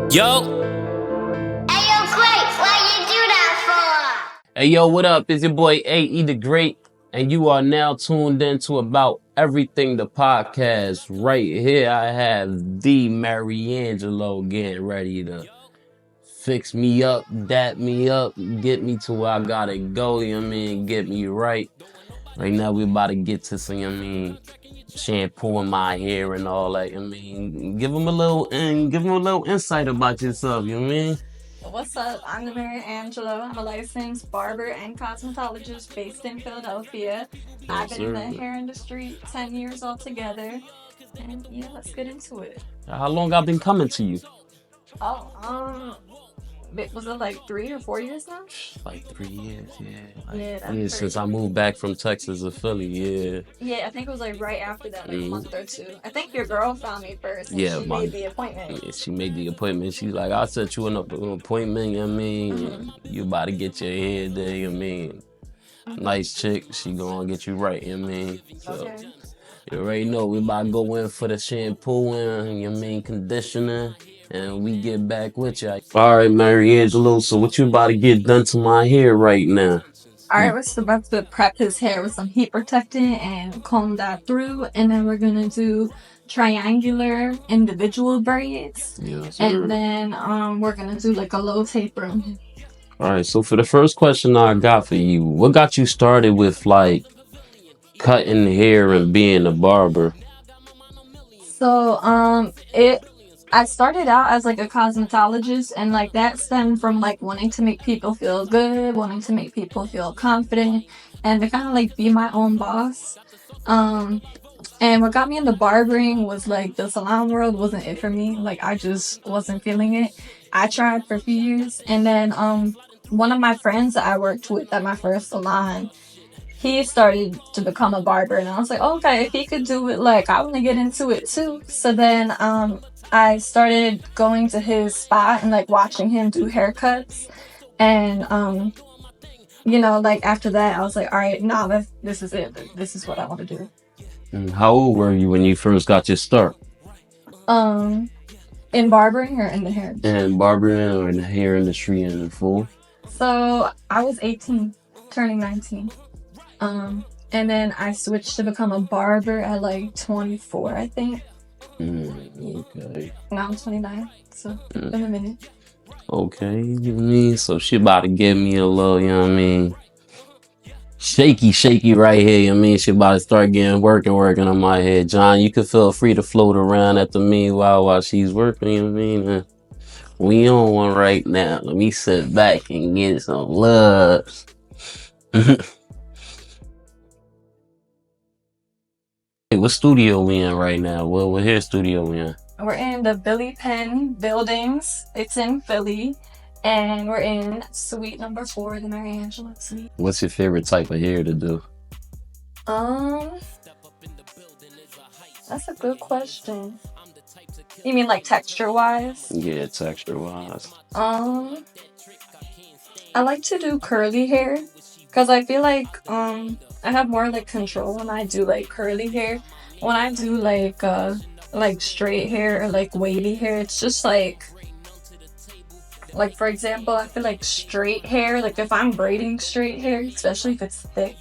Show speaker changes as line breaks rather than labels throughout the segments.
Yo,
Hey, yo, Quake, why you do that
hey yo, what up? It's your boy A.E. the Great, and you are now tuned in to About Everything the podcast. Right here, I have the Mariangelo getting ready to fix me up, dap me up, get me to where I gotta go, you know what I mean? Get me right. Right now, we about to get to some, you know what I mean? Shampooing my hair and all that, you know what I mean? Give them a little insight about yourself, you know what I mean?
What's up? I'm the Mary Angelo. I'm a licensed barber and cosmetologist based in Philadelphia. I've
Yes,
been in the
sir.
hair industry 10 years altogether. And yeah, let's get into it.
How long I've been coming to you?
Oh, was it like 3 or 4 years now?
Like 3 years, yeah.
Yeah, that's
Yeah, since
crazy.
I moved back from Texas to Philly, yeah.
Yeah, I think it was like right after that, like a
hmm
month or two. I think your girl found me first and
Yeah,
she made the appointment.
yeah, she made the appointment. She's like, I'll set you an appointment, you know what I mean?
Mm-hmm.
You about to get your hair there, you know what I mean? Nice chick, she gonna get you right, you know what I mean? So,
Okay.
you already know, we about to go in for the shampoo and, you know what I mean, conditioner. And we get back with you. All right, Mary Angelo, so what you about to get done to my hair right now?
Alright, we're just about to prep his hair with some heat protectant and comb that through, and then we're gonna do triangular individual braids,
Yes,
and
sir.
then we're gonna do like a low taper.
All right, so for the first question I got for you, what got you started with like cutting hair and being a barber?
So it I started out as like a cosmetologist, and like that stemmed from like wanting to make people feel good, wanting to make people feel confident, and to kind of like be my own boss. Um, And what got me into barbering was like the salon world wasn't it for me. Like I just wasn't feeling it. I tried for a few years, and then one of my friends that I worked with at my first salon, he started to become a barber, and I was like, okay, if he could do it, like I want to get into it too. So then I started going to his spot and like watching him do haircuts, and like after that I was like, all right, nah, this is it. This is what I want to do.
And how old were you when you first got your start?
Um, in barbering or in the hair?
And barbering or in the hair industry in full?
So I was 18, turning 19. And then I switched to become a barber at like 24, I think.
Okay.
Now I'm 29, so it's been a minute.
Okay, you know what I mean? So she about to give me a little, you know what I mean? Shaky right here, you know what I mean? She about to start getting working on my head. John, you can feel free to float around at the meanwhile while she's working, you know what I mean? We on one right now. Let me sit back and get some love. Hey, what studio we in right now? What hair studio we in?
We're in the Billy Penn buildings. It's in Philly. And we're in suite number 4, the Mary Angela suite.
What's your favorite type of hair to do?
Um, that's a good question. You mean like texture wise?
Yeah, texture wise.
I like to do curly hair because I feel like I have more like control when I do like curly hair. When I do like straight hair or like wavy hair, it's just like for example, I feel like straight hair, like if I'm braiding straight hair, especially if it's thick,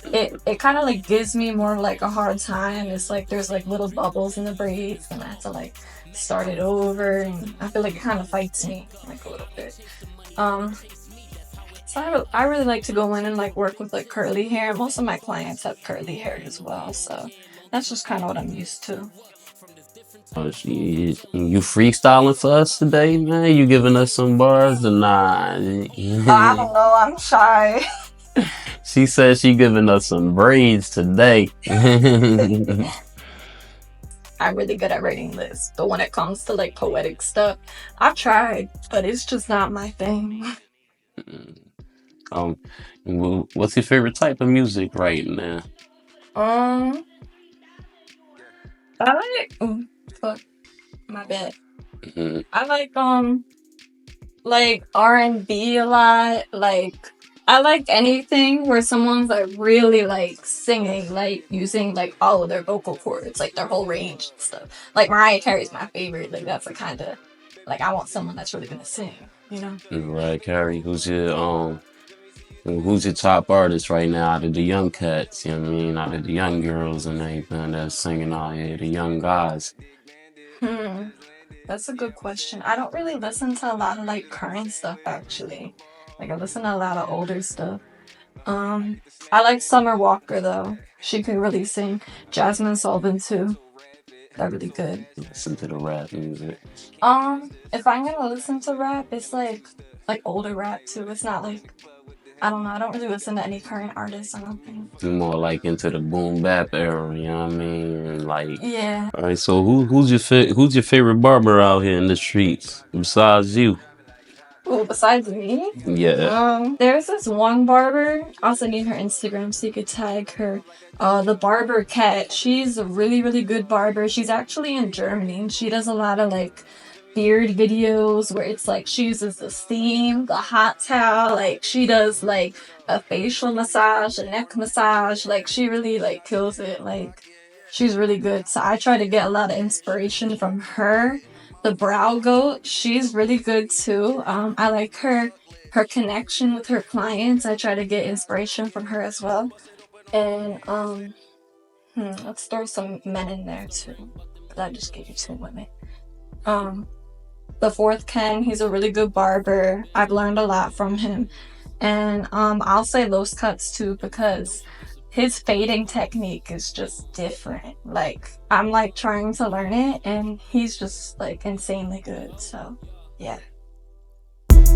it kind of like gives me more like a hard time. It's like there's like little bubbles in the braids and I have to like start it over, and I feel like it kind of fights me like a little bit. Um, so I really like to go in and like work with like curly hair. Most of my clients have curly hair as well, so that's just kind of what I'm used to.
Oh, you freestyling for us today, man? You giving us some bars or nah?
I don't know. I'm shy.
She said she giving us some braids today.
I'm really good at writing lists, but when it comes to like poetic stuff, I've tried, but it's just not my thing.
um, what's your favorite type of music right now?
Um, I like. Fuck, my bad.
Mhm.
I like R&B a lot. Like I like anything where someone's like really like singing, like using like all of their vocal cords, like their whole range and stuff. Like Mariah Carey's my favorite. Like that's the kind of Like I want someone that's really gonna sing, you know.
Right, Carrie. Who's your top artist right now out of the young cats? You know what I mean? Out of the young girls and everything that's singing out here, the young guys.
Hmm, that's a good question. I don't really listen to a lot of like current stuff actually. Like I listen to a lot of older stuff. I like Summer Walker though. She can really sing. Jasmine Sullivan too. They're really good.
Listen to the rap music.
If I'm gonna listen to rap, it's like older rap too. It's not like I don't know. I don't really listen to any current artists. I don't think.
You're more like into the boom bap era, you know what I mean? Like,
Yeah.
all right. So who's your favorite barber out here in the streets besides you?
Well, besides me,
Yeah.
there's this one barber. I'll send you her Instagram so you could tag her. The Barber Cat. She's a really, really good barber. She's actually in Germany, and she does a lot of like beard videos where it's like she uses the steam, the hot towel. Like she does like a facial massage, a neck massage. Like she really like kills it. Like she's really good. So I try to get a lot of inspiration from her. The Brow Goat, she's really good too. I like her connection with her clients. I try to get inspiration from her as well. And let's throw some men in there too, because I just gave you two women. The Fourth Ken, he's a really good barber. I've learned a lot from him. And I'll say Los Cuts too, because his fading technique is just different. Like I'm like trying to learn it, and he's just like insanely good. So yeah.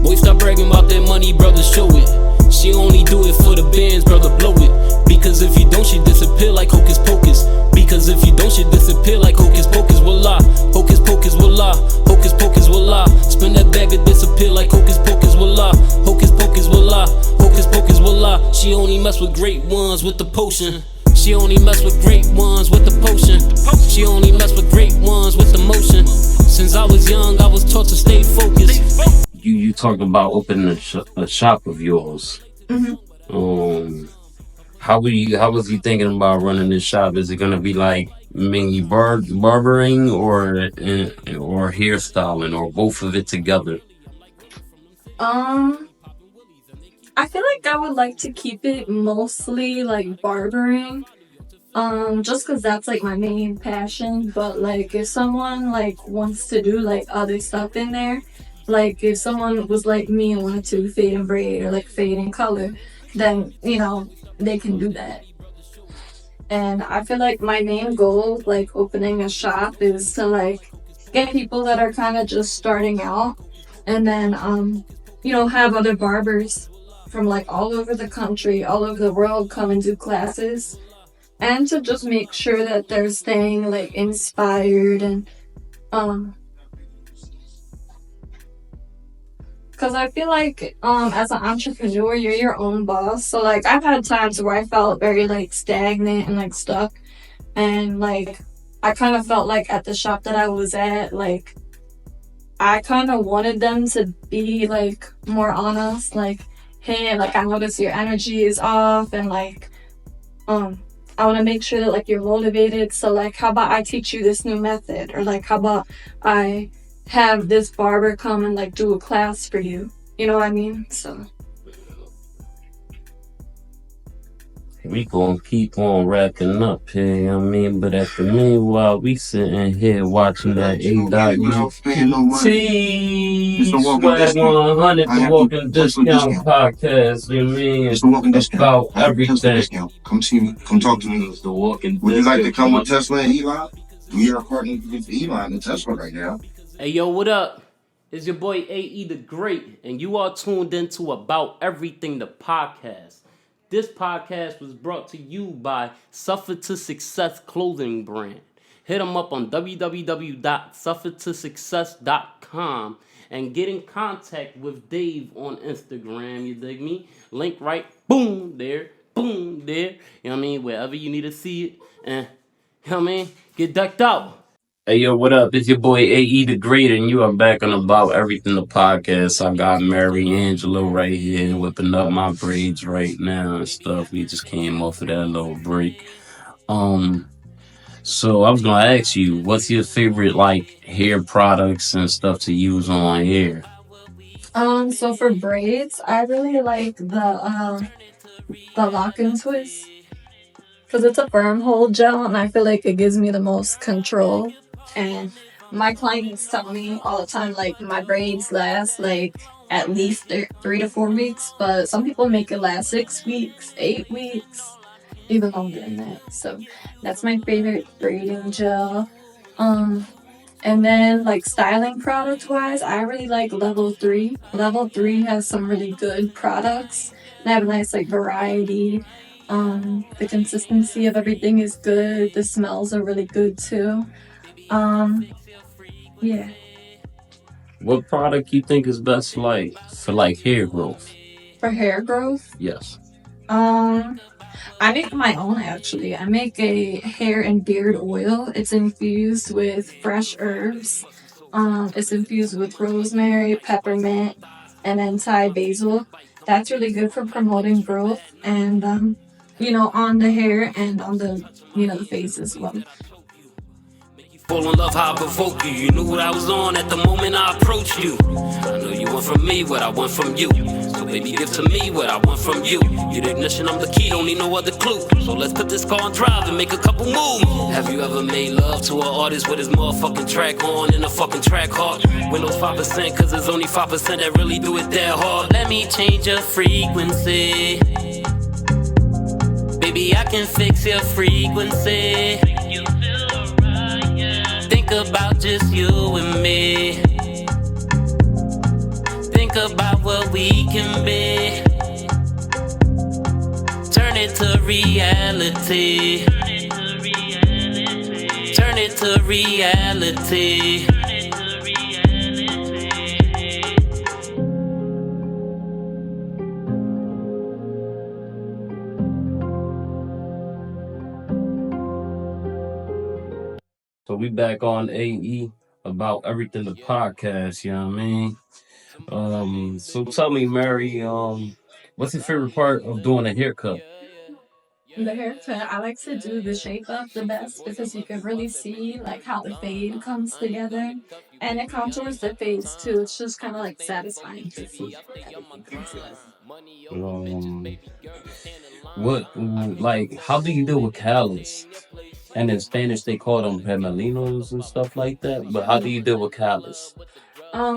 Boy, stop bragging about that money, brother, show it. She only do it for the bands, brother, blow it. Because if you don't, she disappear like hocus pocus. Because if you don't, she disappear like hocus pocus, voila. Hocus pocus, voila. Hocus pocus, voila. Spin that bag and disappear like hocus pocus, voila. Hocus pocus, voila. Hocus pocus, voila. She only mess with great ones with the potion. She only mess with great ones with the potion. She only mess with great ones with the motion. Since I was young, I was taught to stay focused.
You talked about opening a shop of yours.
Mm-hmm.
How was you thinking about running this shop? Is it gonna be like mainly barbering or hairstyling or both of it together?
I feel like I would like to keep it mostly like barbering. Just cause that's like my main passion. But like if someone like wants to do like other stuff in there, like if someone was like me and wanted to fade and braid or like fade and color, then you know they can do that. And I feel like my main goal, like opening a shop, is to like get people that are kind of just starting out, and then have other barbers from like all over the country, all over the world come and do classes, and to just make sure that they're staying like inspired and because I feel like as an entrepreneur you're your own boss. So like I've had times where I felt very like stagnant and like stuck, and like I kind of felt like at the shop that I was at, like I kind of wanted them to be like more honest, like, hey, like I notice your energy is off, and like I want to make sure that like you're motivated. So like how about I teach you this new method, or like how about I have this barber come and like do a class for you, you know what I mean? So
We gonna keep on wrapping up here, you know what I mean? But at the meanwhile, we sitting here watching that A.U.T. Swag 100 for Walking Discount podcast, you know what I mean?
It's the Walking Discount.
About
I have a Tesla
everything.
discount. Come see me. Come talk to me.
It's the Walking
Would you like to
Discount.
come with Tesla and Elon? We are partnering with Elon and Tesla right now.
Hey, yo, what up? It's your boy A.E. the Great, and you are tuned into About Everything, the podcast. This podcast was brought to you by Suffer to Success clothing brand. Hit them up on www.suffertosuccess.com and get in contact with Dave on Instagram, you dig me? Link right, boom, there, you know what I mean? Wherever you need to see it, and, you know what I mean? Get decked out.
Hey, yo, what up? It's your boy A.E. the Great, and you are back on About Everything, the podcast. I got Mary Angelo right here whipping up my braids right now and stuff. We just came off of that little break. So I was gonna ask you, what's your favorite like hair products and stuff to use on hair?
So for braids, I really like the lock and twist because it's a firm hold gel, and I feel like it gives me the most control. And my clients tell me all the time, like my braids last like at least 3 to 4 weeks, but some people make it last 6 weeks, 8 weeks, even longer than that. So that's my favorite braiding gel. And then like styling product wise, I really like Level 3. Level 3 has some really good products. They have a nice like variety. The consistency of everything is good. The smells are really good too. Yeah.
What product you think is best like for like hair growth?
For hair growth,
Yes.
I make my own actually. I make a hair and beard oil. It's infused with fresh herbs. It's infused with rosemary, peppermint, and then Thai basil. That's really good for promoting growth and on the hair and on the face as well.
Fall in love, how I provoke you. You knew what I was on at the moment I approached you. I know you want from me what I want from you. So baby, give to me what I want from you. You're the ignition, I'm the key, don't need no other clue. So let's put this car on drive and make a couple moves. Have you ever made love to an artist with his motherfucking track on and a fucking track hard? Windows 5%, cause there's only 5% that really do it that hard. Let me change your frequency. Baby, I can fix your frequency. Think about just you and me. Think about what we can be. Turn it to reality. Turn it to reality.
So we back on AE about everything the podcast, you know what I mean? So tell me, Mary, what's your favorite part of doing a haircut?
The haircut, I like to do the shape up the best because you can really see like how the fade comes together, and it contours the face too. It's just kind of like satisfying to see everything come together.
How do you deal with callus? And in Spanish, they call them gemelinos and stuff like that. But how do you deal with callus?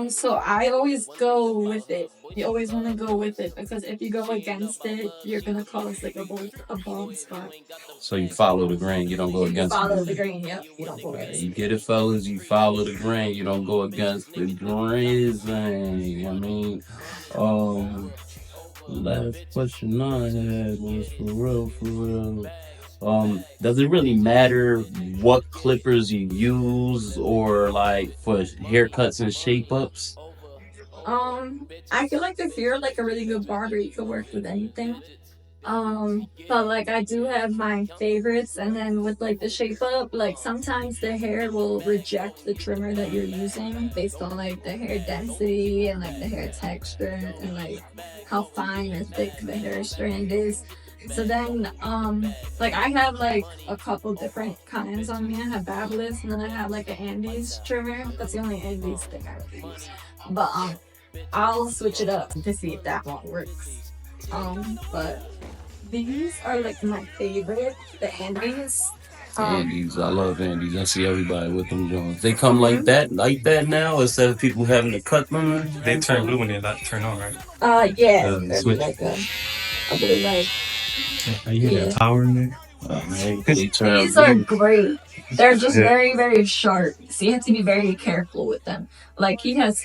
So I always go with it. You always want to go with it because if you go against it, you're gonna cause like a bald spot.
So you follow the grain, you don't go against
Follow the grain, yep. You don't go against
it. You get it, fellas. You follow the grain. You don't go against the grain. I mean, last question I had was for real. Does it really matter what clippers you use or like for haircuts and shape ups?
I feel like if you're like a really good barber, you can work with anything. But like I do have my favorites, and then with like the shape up, like sometimes the hair will reject the trimmer that you're using based on like the hair density and like the hair texture and like how fine or thick the hair strand is. So then, like I have like a couple different kinds on me. I have Babyliss, and then I have like an Andes trimmer. That's the only Andes thing I use. But I'll switch it up to see if that one works. But these are like my favorite, the Andes.
Andes, I love Andes. I see everybody with them joints. They come like that now instead of people having to cut them.
They turn blue when they turn on, right?
Yeah.
Switch.
Like a blue light.
Are you hear that power in there?
These are great. They're just very, very sharp. So you have to be very careful with them. Like he has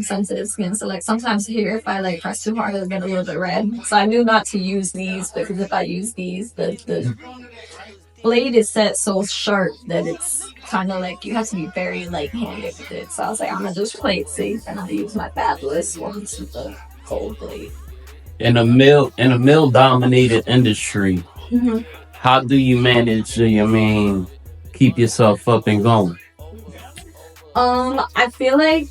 sensitive skin, so like sometimes here if I like press too hard, it'll get a little bit red. So I knew not to use these because if I use these, the blade is set so sharp that it's kind of like you have to be very light-handed with it. So I was like, I'm gonna just play it safe and I'll use my Babyliss ones with the cold blade.
In a male dominated industry, how do you manage to, keep yourself up and going?
I feel like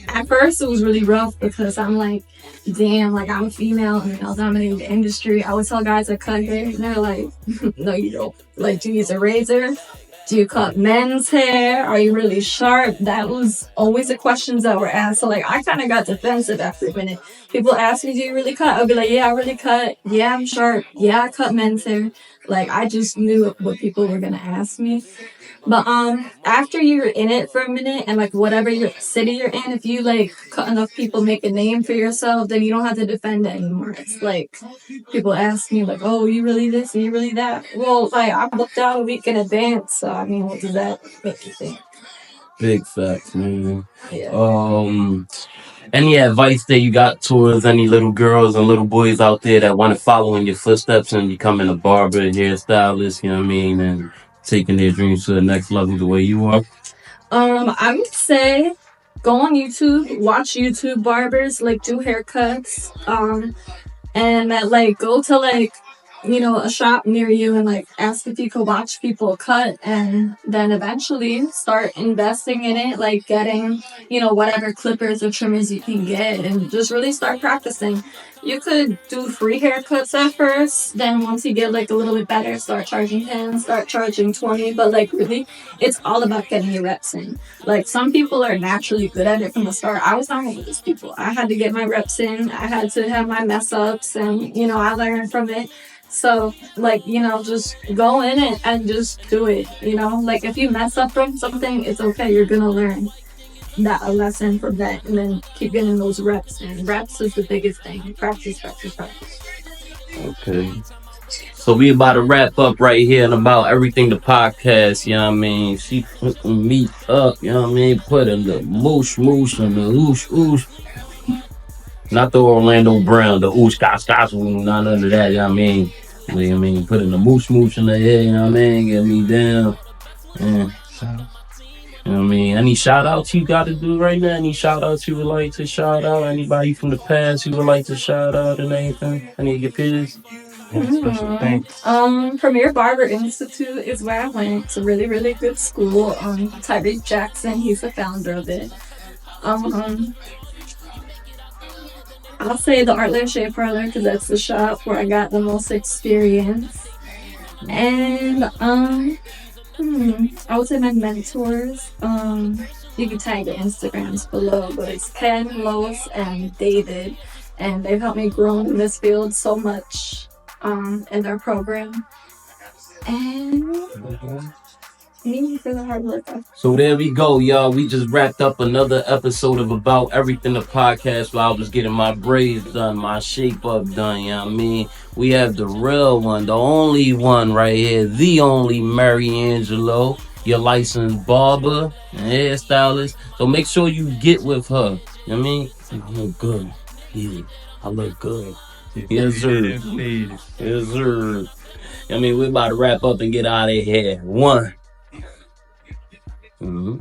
at first it was really rough because I'm like, damn, like I'm a female in a male dominated industry. I would tell guys that cut hair and they're like, no, you don't. Like, do you use a razor? Do you cut men's hair? Are you really sharp? That was always the questions that were asked. So, like, I kind of got defensive after a minute. People ask me, do you really cut? I'll be like, yeah, I really cut. Yeah, I'm sharp. Yeah, I cut men's hair. Like, I just knew what people were going to ask me. But after you're in it for a minute and like whatever city you're in, if you like cut enough people make a name for yourself, then you don't have to defend it anymore. It's like people ask me like, oh, you really this, you really that. Well, like I booked out a week in advance, so I mean, what does that make you think?
Big facts, man.
Yeah.
Any advice that you got towards any little girls and little boys out there that want to follow in your footsteps and becoming a barber, hairstylist, you know what I mean, and taking their dreams to the next level the way you are?
I would say go on YouTube, watch YouTube barbers like do haircuts, and like go to like a shop near you and like ask if you could watch people cut, and then eventually start investing in it, like getting whatever clippers or trimmers you can get, and just really start practicing. You could do free haircuts at first, then once you get like a little bit better, start charging 10, start charging 20, but like really it's all about getting your reps in. Like some people are naturally good at it from the start. I was not one of those people. I had to get my reps in. I had to have my mess ups, and I learned from it. So, like, just go in it and just do it, Like, if you mess up from something, it's okay. You're going to learn a lesson from that, and then keep getting those reps. And reps is the biggest thing. Practice, practice, practice.
Okay. So we about to wrap up right here and about everything the podcast, you know what I mean? She put the meat up, you know what I mean? Put in the moosh and the oosh. Not the Orlando Brown, the oosh gosh, none of that, you know what I mean? Put in the moosh in the head, you know what I mean? Get me down. Yeah. You know what I mean? Any shout outs you got to do right now? Any shout outs you would like to shout out? Anybody from the past you would like to shout out and anything? Any of your peers?
Special thanks.
Premier Barber Institute is where I went. It's a really, really good school. Tyreek Jackson, he's the founder of it. I'll say the Artland Shea Parlor because that's the shop where I got the most experience. And I would say my mentors. You can tag the Instagrams below, but it's Ken, Lois, and David, and they've helped me grow in this field so much in their program. And me for the hard work.
So there we go, y'all. We just wrapped up another episode of About Everything, the podcast where I was getting my braids done, my shape up done, you know what I mean? We have the real one, the only one right here, the only Mary Angelo, your licensed barber and hairstylist. So make sure you get with her, you know what I mean? I look good. Yeah, I look good. Yes, sir. Yes, sir. I mean, we're about to wrap up and get out of here. One. Mm-hmm.